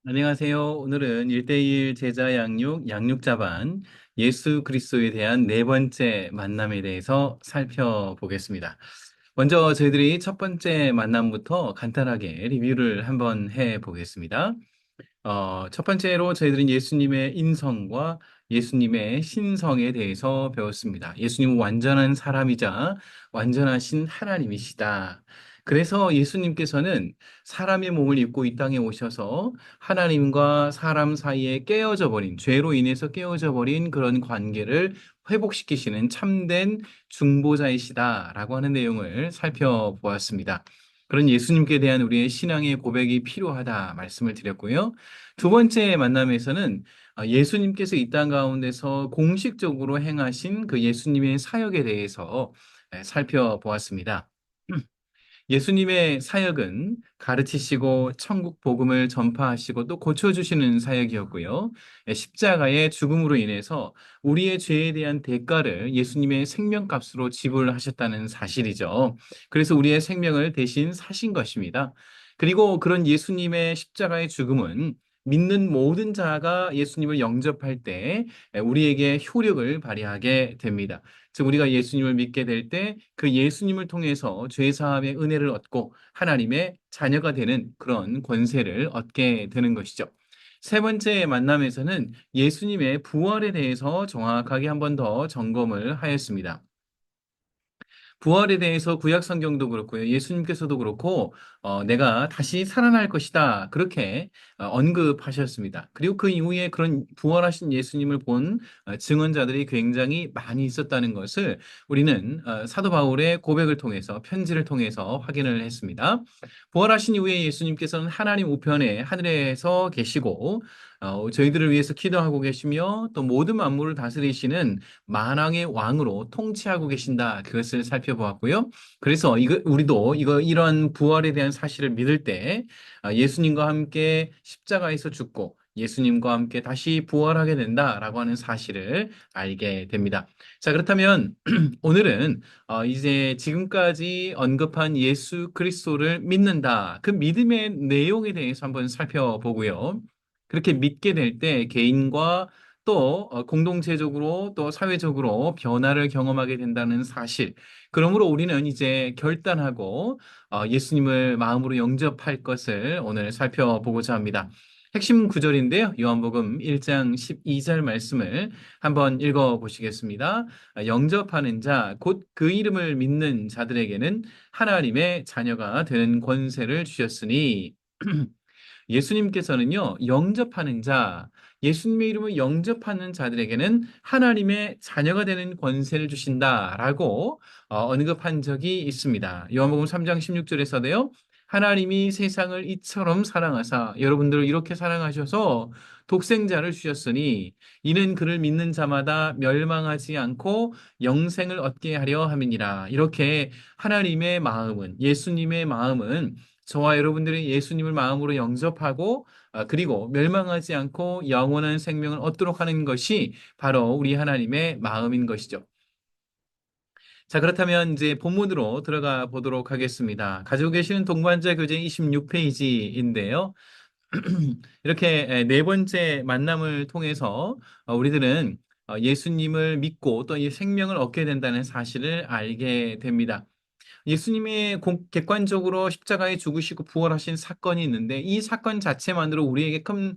안녕하세요. 오늘은 1대1 제자 양육자반 예수 그리스도에 대한 네 번째 만남에 대해서 살펴보겠습니다. 먼저 저희들이 첫 번째 만남부터 간단하게 리뷰를 한번 해 보겠습니다. 첫 번째로 저희들은 예수님의 인성과 예수님의 신성에 대해서 배웠습니다. 예수님은 완전한 사람이자 완전하신 하나님이시다. 그래서 예수님께서는 사람의 몸을 입고 이 땅에 오셔서 하나님과 사람 사이에 깨어져 버린, 죄로 인해서 깨어져 버린 그런 관계를 회복시키시는 참된 중보자이시다라고 하는 내용을 살펴보았습니다. 그런 예수님께 대한 우리의 신앙의 고백이 필요하다 말씀을 드렸고요. 두 번째 만남에서는 예수님께서 이 땅 가운데서 공식적으로 행하신 그 예수님의 사역에 대해서 살펴보았습니다. 예수님의 사역은 가르치시고 천국 복음을 전파하시고 또 고쳐주시는 사역이었고요. 십자가의 죽음으로 인해서 우리의 죄에 대한 대가를 예수님의 생명값으로 지불하셨다는 사실이죠. 그래서 우리의 생명을 대신 사신 것입니다. 그리고 그런 예수님의 십자가의 죽음은 믿는 모든 자가 예수님을 영접할 때 우리에게 효력을 발휘하게 됩니다. 즉 우리가 예수님을 믿게 될 때 그 예수님을 통해서 죄 사함의 은혜를 얻고 하나님의 자녀가 되는 그런 권세를 얻게 되는 것이죠. 세 번째 만남에서는 예수님의 부활에 대해서 정확하게 한번 더 점검을 하였습니다. 부활에 대해서 구약 성경도 그렇고요. 예수님께서도 그렇고 내가 다시 살아날 것이다. 그렇게 언급하셨습니다. 그리고 그 이후에 그런 부활하신 예수님을 본 증언자들이 굉장히 많이 있었다는 것을 우리는 사도 바울의 고백을 통해서 편지를 통해서 확인을 했습니다. 부활하신 이후에 예수님께서는 하나님 우편에 하늘에서 계시고 저희들을 위해서 기도하고 계시며 또 모든 만물을 다스리시는 만왕의 왕으로 통치하고 계신다. 그것을 살펴보았고요. 그래서 우리도 이런 부활에 대한 사실을 믿을 때 예수님과 함께 십자가에서 죽고 예수님과 함께 다시 부활하게 된다라고 하는 사실을 알게 됩니다. 자, 그렇다면 오늘은 이제 지금까지 언급한 예수 그리스도를 믿는다. 그 믿음의 내용에 대해서 한번 살펴보고요. 그렇게 믿게 될 때 개인과 또 공동체적으로 또 사회적으로 변화를 경험하게 된다는 사실. 그러므로 우리는 이제 결단하고 예수님을 마음으로 영접할 것을 오늘 살펴보고자 합니다. 핵심 구절인데요. 요한복음 1장 12절 말씀을 한번 읽어 보시겠습니다. 영접하는 자, 곧 그 이름을 믿는 자들에게는 하나님의 자녀가 되는 권세를 주셨으니 예수님께서는요, 영접하는 자, 예수님의 이름을 영접하는 자들에게는 하나님의 자녀가 되는 권세를 주신다라고 언급한 적이 있습니다. 요한복음 3장 16절에서도요, 하나님이 세상을 이처럼 사랑하사 여러분들을 이렇게 사랑하셔서 독생자를 주셨으니 이는 그를 믿는 자마다 멸망하지 않고 영생을 얻게 하려 함이니라. 이렇게 하나님의 마음은, 예수님의 마음은 저와 여러분들이 예수님을 마음으로 영접하고 그리고 멸망하지 않고 영원한 생명을 얻도록 하는 것이 바로 우리 하나님의 마음인 것이죠. 자, 그렇다면 이제 본문으로 들어가 보도록 하겠습니다. 가지고 계시는 동반자 교재 26페이지인데요. 이렇게 네 번째 만남을 통해서 우리들은 예수님을 믿고 또 이 생명을 얻게 된다는 사실을 알게 됩니다. 예수님이 객관적으로 십자가에 죽으시고 부활하신 사건이 있는데 이 사건 자체만으로 우리에게 그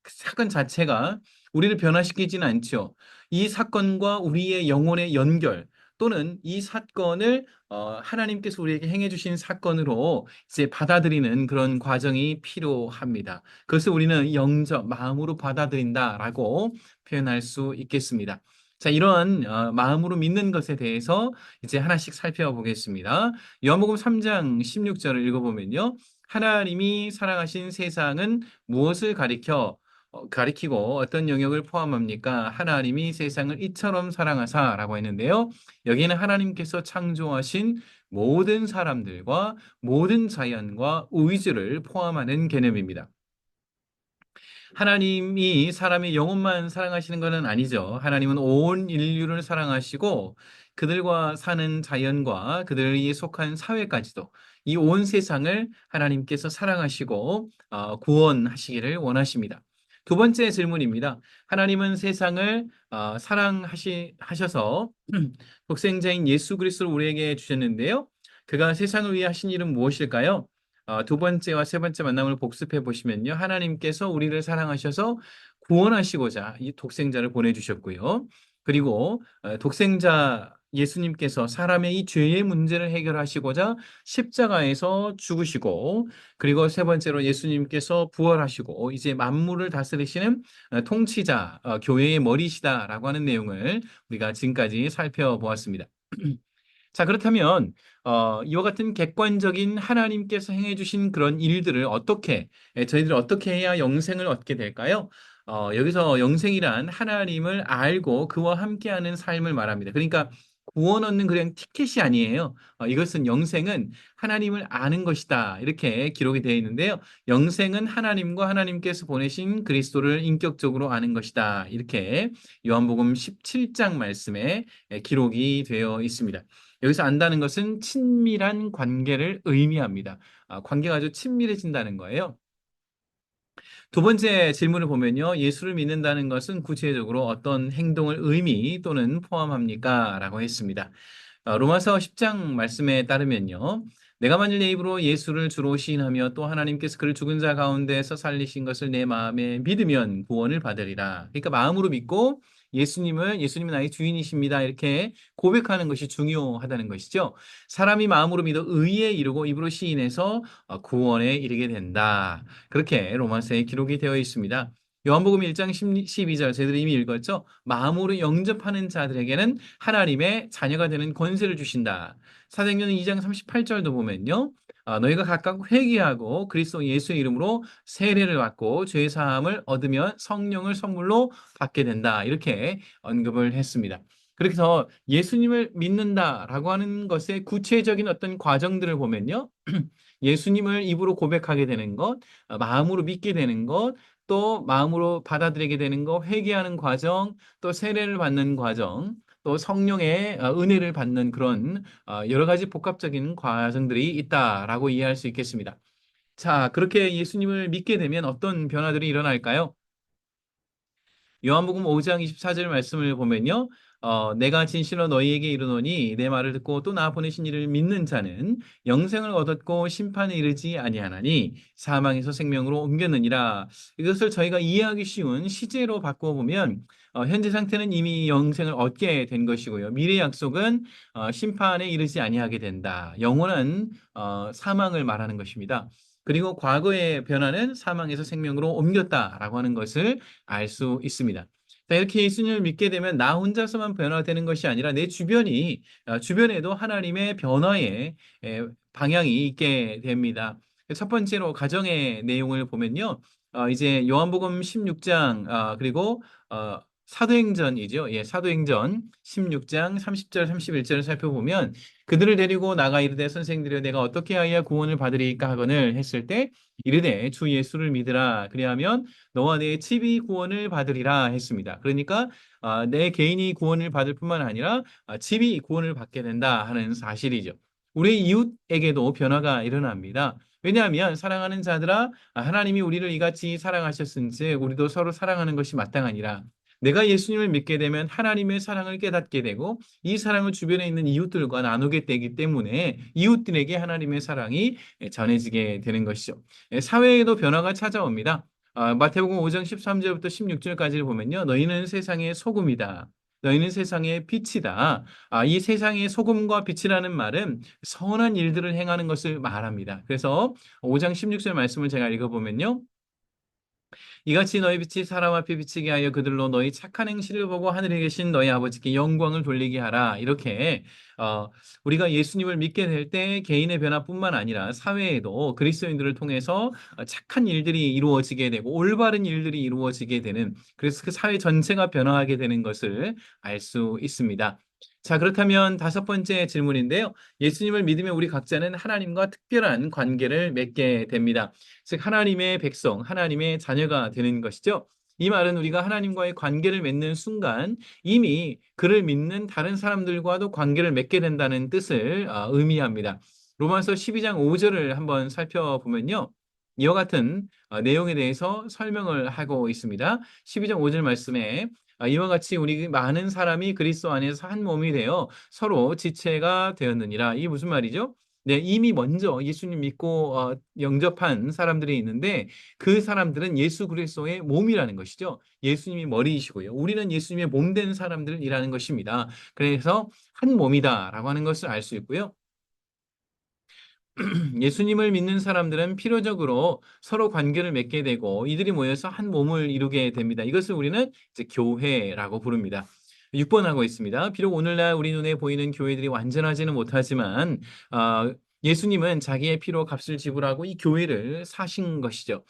사건 자체가 우리를 변화시키지는 않죠. 이 사건과 우리의 영혼의 연결 또는 이 사건을 하나님께서 우리에게 행해 주신 사건으로 이제 받아들이는 그런 과정이 필요합니다. 그것을 우리는 영접, 마음으로 받아들인다라고 표현할 수 있겠습니다. 자, 이러한 마음으로 믿는 것에 대해서 이제 하나씩 살펴보겠습니다. 요한복음 3장 16절을 읽어보면요. 하나님이 사랑하신 세상은 무엇을 가리키고 어떤 영역을 포함합니까? 하나님이 세상을 이처럼 사랑하사라고 했는데요. 여기는 하나님께서 창조하신 모든 사람들과 모든 자연과 우주를 포함하는 개념입니다. 하나님이 사람의 영혼만 사랑하시는 것은 아니죠. 하나님은 온 인류를 사랑하시고 그들과 사는 자연과 그들이 속한 사회까지도 이 온 세상을 하나님께서 사랑하시고 구원하시기를 원하십니다. 두 번째 질문입니다. 하나님은 세상을 사랑하셔서 독생자인 예수 그리스도를 우리에게 주셨는데요. 그가 세상을 위해 하신 일은 무엇일까요? 두 번째와 세 번째 만남을 복습해 보시면요. 하나님께서 우리를 사랑하셔서 구원하시고자 이 독생자를 보내주셨고요. 그리고 독생자 예수님께서 사람의 이 죄의 문제를 해결하시고자 십자가에서 죽으시고, 그리고 세 번째로 예수님께서 부활하시고 이제 만물을 다스리시는 통치자, 교회의 머리시다라고 하는 내용을 우리가 지금까지 살펴보았습니다. 자, 그렇다면 이와 같은 객관적인 하나님께서 행해 주신 그런 일들을 저희들이 어떻게 해야 영생을 얻게 될까요? 여기서 영생이란 하나님을 알고 그와 함께하는 삶을 말합니다. 그러니까 구원 얻는 그냥 티켓이 아니에요. 이것은 영생은 하나님을 아는 것이다. 이렇게 기록이 되어 있는데요. 영생은 하나님과 하나님께서 보내신 그리스도를 인격적으로 아는 것이다. 이렇게 요한복음 17장 말씀에 기록이 되어 있습니다. 여기서 안다는 것은 친밀한 관계를 의미합니다. 관계가 아주 친밀해진다는 거예요. 두 번째 질문을 보면요. 예수를 믿는다는 것은 구체적으로 어떤 행동을 의미 또는 포함합니까? 라고 했습니다. 로마서 10장 말씀에 따르면요. 내가 만일 내 입으로 예수를 주로 시인하며 또 하나님께서 그를 죽은 자 가운데서 살리신 것을 내 마음에 믿으면 구원을 받으리라. 그러니까 마음으로 믿고 예수님은 나의 주인이십니다. 이렇게 고백하는 것이 중요하다는 것이죠. 사람이 마음으로 믿어 의에 이르고 입으로 시인해서 구원에 이르게 된다. 그렇게 로마서에 기록이 되어 있습니다. 요한복음 1장 12절 저희들이 이미 읽었죠. 마음으로 영접하는 자들에게는 하나님의 자녀가 되는 권세를 주신다. 사도행전 2장 38절도 보면요. 너희가 각각 회개하고 그리스도 예수의 이름으로 세례를 받고 죄 사함을 얻으면 성령을 선물로 받게 된다. 이렇게 언급을 했습니다. 그래서 예수님을 믿는다라고 하는 것의 구체적인 어떤 과정들을 보면요. 예수님을 입으로 고백하게 되는 것, 마음으로 믿게 되는 것, 또 마음으로 받아들이게 되는 것, 회개하는 과정, 또 세례를 받는 과정, 또 성령의 은혜를 받는 그런 여러 가지 복합적인 과정들이 있다라고 이해할 수 있겠습니다. 자, 그렇게 예수님을 믿게 되면 어떤 변화들이 일어날까요? 요한복음 5장 24절 말씀을 보면요. 내가 진실로 너희에게 이르노니 내 말을 듣고 또 나 보내신 이를 믿는 자는 영생을 얻었고 심판에 이르지 아니하나니 사망에서 생명으로 옮겼느니라. 이것을 저희가 이해하기 쉬운 시제로 바꾸어 보면 현재 상태는 이미 영생을 얻게 된 것이고요. 미래 약속은 심판에 이르지 아니하게 된다. 영원한 사망을 말하는 것입니다. 그리고 과거의 변화는 사망에서 생명으로 옮겼다라고 하는 것을 알 수 있습니다. 자, 이렇게 예수님을 믿게 되면 나 혼자서만 변화되는 것이 아니라 내 주변에도 하나님의 변화의 방향이 있게 됩니다. 첫 번째로 가정의 내용을 보면요. 이제 요한복음 16장 그리고 사도행전이죠. 예, 사도행전 16장 30절 31절을 살펴보면 그들을 데리고 나가 이르되 선생들이여 내가 어떻게 하여야 구원을 받으리까 하거늘 했을 때 이르되 주 예수를 믿으라 그리하면 너와 내 집이 구원을 받으리라 했습니다. 그러니까 내 개인이 구원을 받을 뿐만 아니라 집이 구원을 받게 된다 하는 사실이죠. 우리 이웃에게도 변화가 일어납니다. 왜냐하면 사랑하는 자들아 하나님이 우리를 이같이 사랑하셨은즉 우리도 서로 사랑하는 것이 마땅하니라. 내가 예수님을 믿게 되면 하나님의 사랑을 깨닫게 되고 이 사랑을 주변에 있는 이웃들과 나누게 되기 때문에 이웃들에게 하나님의 사랑이 전해지게 되는 것이죠. 사회에도 변화가 찾아옵니다. 마태복음 5장 13절부터 16절까지를 보면요. 너희는 세상의 소금이다. 너희는 세상의 빛이다. 이 세상의 소금과 빛이라는 말은 선한 일들을 행하는 것을 말합니다. 그래서 5장 16절 말씀을 제가 읽어보면요. 이같이 너희 빛이 사람 앞에 비치게 하여 그들로 너희 착한 행실을 보고 하늘에 계신 너희 아버지께 영광을 돌리게 하라. 이렇게 우리가 예수님을 믿게 될 때 개인의 변화뿐만 아니라 사회에도 그리스도인들을 통해서 착한 일들이 이루어지게 되고 올바른 일들이 이루어지게 되는 그래서 그 사회 전체가 변화하게 되는 것을 알 수 있습니다. 자, 그렇다면 다섯 번째 질문인데요. 예수님을 믿으면 우리 각자는 하나님과 특별한 관계를 맺게 됩니다. 즉 하나님의 백성, 하나님의 자녀가 되는 것이죠. 이 말은 우리가 하나님과의 관계를 맺는 순간 이미 그를 믿는 다른 사람들과도 관계를 맺게 된다는 뜻을 의미합니다. 로마서 12장 5절을 한번 살펴보면요. 이와 같은 내용에 대해서 설명을 하고 있습니다. 12장 5절 말씀에 이와 같이 우리 많은 사람이 그리스도 안에서 한 몸이 되어 서로 지체가 되었느니라. 이게 무슨 말이죠? 네, 이미 먼저 예수님 믿고 영접한 사람들이 있는데 그 사람들은 예수 그리스도의 몸이라는 것이죠. 예수님이 머리이시고요. 우리는 예수님의 몸 된 사람들이라는 것입니다. 그래서 한 몸이다라고 하는 것을 알 수 있고요. 예수님을 믿는 사람들은 필요적으로 서로 관계를 맺게 되고 이들이 모여서 한 몸을 이루게 됩니다. 이것을 우리는 이제 교회라고 부릅니다. 6번 하고 있습니다. 비록 오늘날 우리 눈에 보이는 교회들이 완전하지는 못하지만 예수님은 자기의 피로 값을 지불하고 이 교회를 사신 것이죠.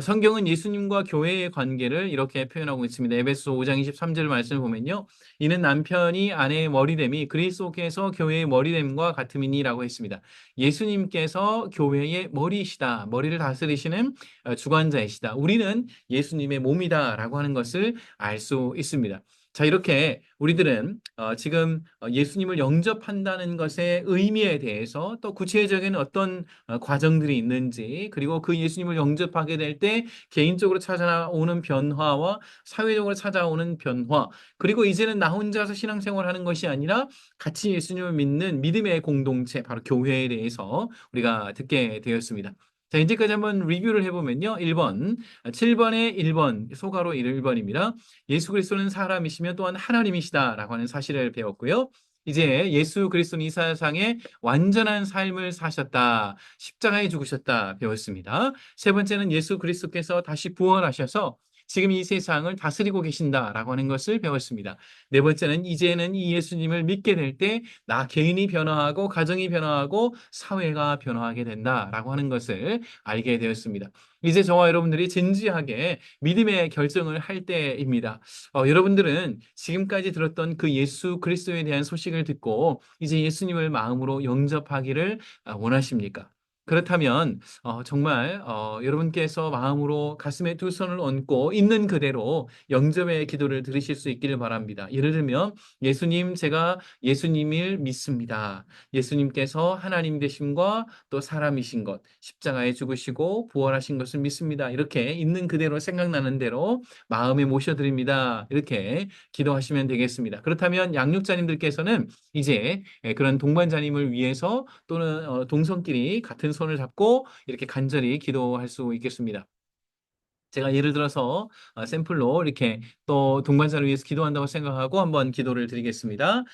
성경은 예수님과 교회의 관계를 이렇게 표현하고 있습니다. 에베소 5장 23절 말씀을 보면요. 이는 남편이 아내의 머리됨이 그리스도께서 교회의 머리됨과 같음이니라고 했습니다. 예수님께서 교회의 머리이시다. 머리를 다스리시는 주관자이시다. 우리는 예수님의 몸이다라고 하는 것을 알 수 있습니다. 자, 이렇게 우리들은 지금 예수님을 영접한다는 것의 의미에 대해서 또 구체적인 어떤 과정들이 있는지 그리고 그 예수님을 영접하게 될 때 개인적으로 찾아오는 변화와 사회적으로 찾아오는 변화 그리고 이제는 나 혼자서 신앙생활하는 것이 아니라 같이 예수님을 믿는 믿음의 공동체, 바로 교회에 대해서 우리가 듣게 되었습니다. 자, 이제까지 한번 리뷰를 해보면요. 1번, 7번에 1번, 소가로 1번입니다. 예수 그리스도는 사람이시며 또한 하나님이시다라고 하는 사실을 배웠고요. 이제 예수 그리스도는 이 세상에 완전한 삶을 사셨다. 십자가에 죽으셨다. 배웠습니다. 세 번째는 예수 그리스도께서 다시 부활하셔서 지금 이 세상을 다스리고 계신다라고 하는 것을 배웠습니다. 네 번째는 이제는 이 예수님을 믿게 될 때 나 개인이 변화하고 가정이 변화하고 사회가 변화하게 된다라고 하는 것을 알게 되었습니다. 이제 저와 여러분들이 진지하게 믿음의 결정을 할 때입니다. 여러분들은 지금까지 들었던 그 예수 그리스도에 대한 소식을 듣고 이제 예수님을 마음으로 영접하기를 원하십니까? 그렇다면 정말 여러분께서 마음으로 가슴에 두 손을 얹고 있는 그대로 영접의 기도를 드리실 수 있기를 바랍니다. 예를 들면 예수님, 제가 예수님을 믿습니다. 예수님께서 하나님 되심과 또 사람이신 것, 십자가에 죽으시고 부활하신 것을 믿습니다. 이렇게 있는 그대로 생각나는 대로 마음에 모셔드립니다. 이렇게 기도하시면 되겠습니다. 그렇다면 양육자님들께서는 이제 그런 동반자님을 위해서 또는 동성끼리 같은 손을 잡고 이렇게 간절히 기도할 수 있겠습니다. 제가 예를 들어서 샘플로 이렇게 또 동반자를 위해서 기도한다고 생각하고 한번 기도를 드리겠습니다.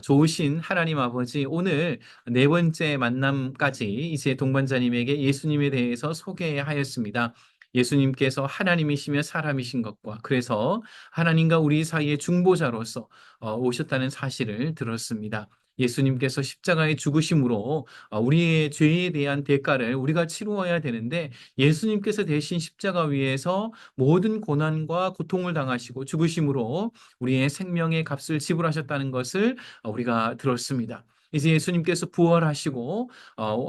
좋으신 하나님 아버지, 오늘 네 번째 만남까지 이제 동반자님에게 예수님에 대해서 소개하였습니다. 예수님께서 하나님이시며 사람이신 것과 그래서 하나님과 우리 사이의 중보자로서 오셨다는 사실을 들었습니다. 예수님께서 십자가에 죽으심으로 우리의 죄에 대한 대가를 우리가 치루어야 되는데 예수님께서 대신 십자가 위에서 모든 고난과 고통을 당하시고 죽으심으로 우리의 생명의 값을 지불하셨다는 것을 우리가 들었습니다. 이제 예수님께서 부활하시고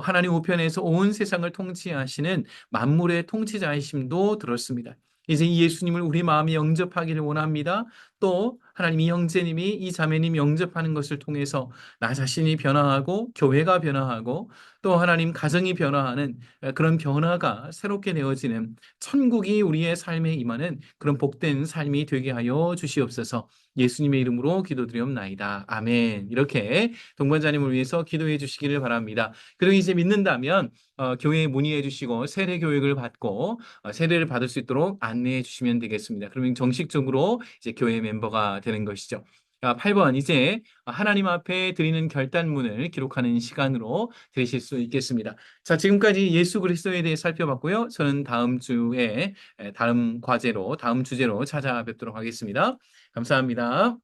하나님 우편에서 온 세상을 통치하시는 만물의 통치자이심도 들었습니다. 이제 이 예수님을 우리 마음에 영접하기를 원합니다. 또 하나님 이 형제님이 이 자매님 영접하는 것을 통해서 나 자신이 변화하고 교회가 변화하고 또 하나님 가정이 변화하는 그런 변화가 새롭게 되어지는 천국이 우리의 삶에 임하는 그런 복된 삶이 되게 하여 주시옵소서. 예수님의 이름으로 기도드리옵나이다. 아멘. 이렇게 동반자님을 위해서 기도해 주시기를 바랍니다. 그리고 이제 믿는다면 교회에 문의해 주시고 세례 교육을 받고 세례를 받을 수 있도록 안내해 주시면 되겠습니다. 그러면 정식적으로 이제 교회 멤버가 되는 것이죠. 8번 이제 하나님 앞에 드리는 결단문을 기록하는 시간으로 되실 수 있겠습니다. 자, 지금까지 예수 그리스도에 대해 살펴봤고요. 저는 다음 주에 다음 과제로 다음 주제로 찾아뵙도록 하겠습니다. 감사합니다.